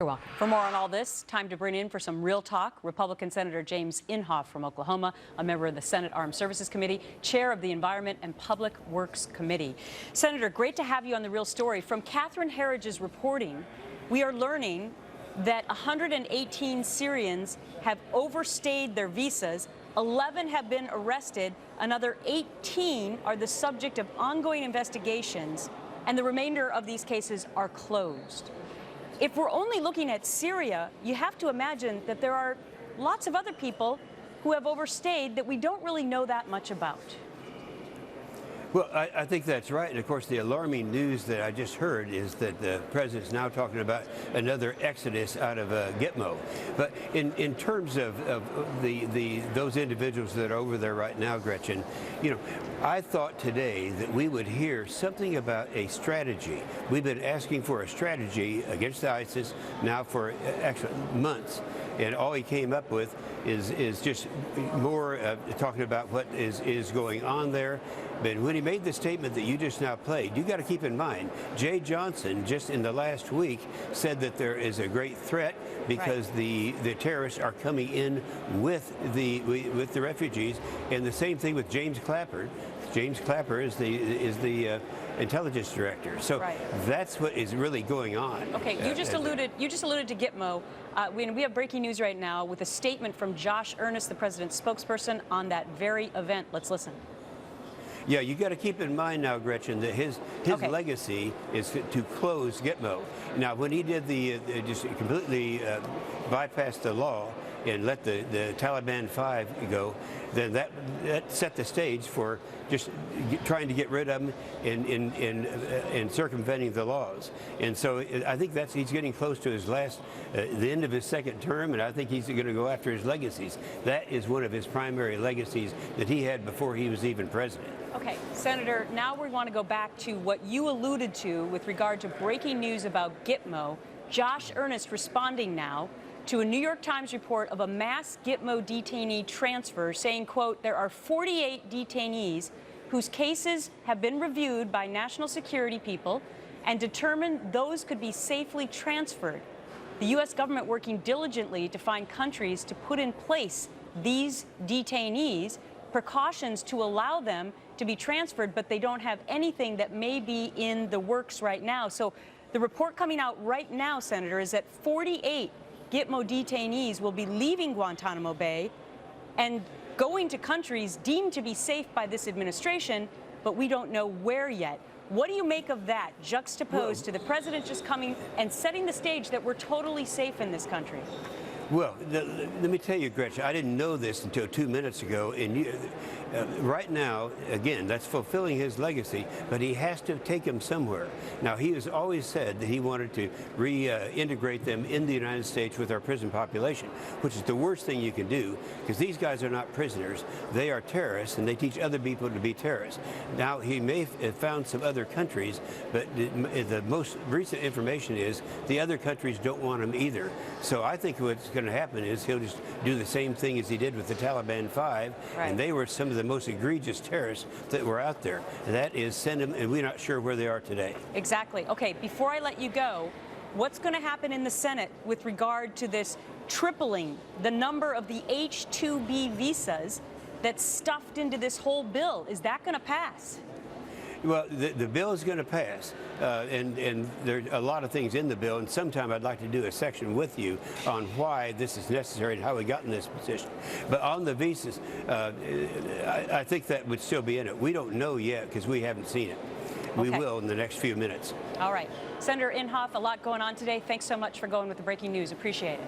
You're welcome. For more on all this, time to bring in for some real talk, Republican Senator James Inhofe from Oklahoma, a member of the Senate Armed Services Committee, chair of the Environment and Public Works Committee. Senator, great to have you on The Real Story. From Catherine Herridge's reporting, we are learning that 118 Syrians have overstayed their visas, 11 have been arrested, another 18 are the subject of ongoing investigations, and the remainder of these cases are closed. If we're only looking at Syria, you have to imagine that there are lots of other people who have overstayed that we don't really know that much about. Well, I think that's right. And of course, the alarming news that I just heard is that the president's now talking about another exodus out of Gitmo. But in terms of those individuals that are over there right now, Gretchen, you know, I thought today that we would hear something about a strategy. We've been asking for a strategy against ISIS now for actually months. And all he came up with is just more talking about what is going on there. But when he made the statement that you just now played, you got to keep in mind, Jay Johnson just in the last week said that there is a great threat because the terrorists are coming in with the refugees, and the same thing with James Clapper. James Clapper is the intelligence director. So that's what is really going on. Okay, you just alluded to Gitmo. We have breaking news right now with a statement from Josh Earnest, the president's spokesperson, on that very event. Let's listen. Yeah, you got to keep in mind now, Gretchen, that his legacy is to close Gitmo. Now, when he did just completely bypassed the law and let the Taliban 5 go, then that set the stage for just trying to get rid of them in circumventing the laws. And so I think he's getting close to his the end of his second term, and I think he's going to go after his legacies. That is one of his primary legacies that he had before he was even president. Okay, Senator, now we want to go back to what you alluded to with regard to breaking news about Gitmo. Josh Earnest responding now to a New York Times report of a mass Gitmo detainee transfer, saying, quote, there are 48 detainees whose cases have been reviewed by national security people and determined those could be safely transferred. The U.S. government working diligently to find countries to put in place these detainees, precautions to allow them to be transferred, but they don't have anything that may be in the works right now. So the report coming out right now, Senator, is that 48 Gitmo detainees will be leaving Guantanamo Bay and going to countries deemed to be safe by this administration, but we don't know where yet. What do you make of that, juxtaposed to the president just coming and setting the stage that we're totally safe in this country? Well, let me tell you, Gretchen, I didn't know this until 2 minutes ago. And right now, again, that's fulfilling his legacy, but he has to take them somewhere. Now, he has always said that he wanted to reintegrate them in the United States with our prison population, which is the worst thing you can do, because these guys are not prisoners. They are terrorists, and they teach other people to be terrorists. Now, he may have found some other countries, but the most recent information is the other countries don't want him either. So I think what's going to happen is he'll just do the same thing as he did with the Taliban 5, and they were some of the most egregious terrorists that were out there. And that is send them, and we're not sure where they are today. Exactly. Okay, before I let you go, what's going to happen in the Senate with regard to this tripling the number of the H-2B visas that's stuffed into this whole bill? Is that going to pass? Well, the bill is going to pass, and there are a lot of things in the bill, and sometime I'd like to do a section with you on why this is necessary and how we got in this position. But on the visas, I think that would still be in it. We don't know yet because we haven't seen it. We will in the next few minutes. All right. Senator Inhofe, a lot going on today. Thanks so much for going with the breaking news. Appreciate it.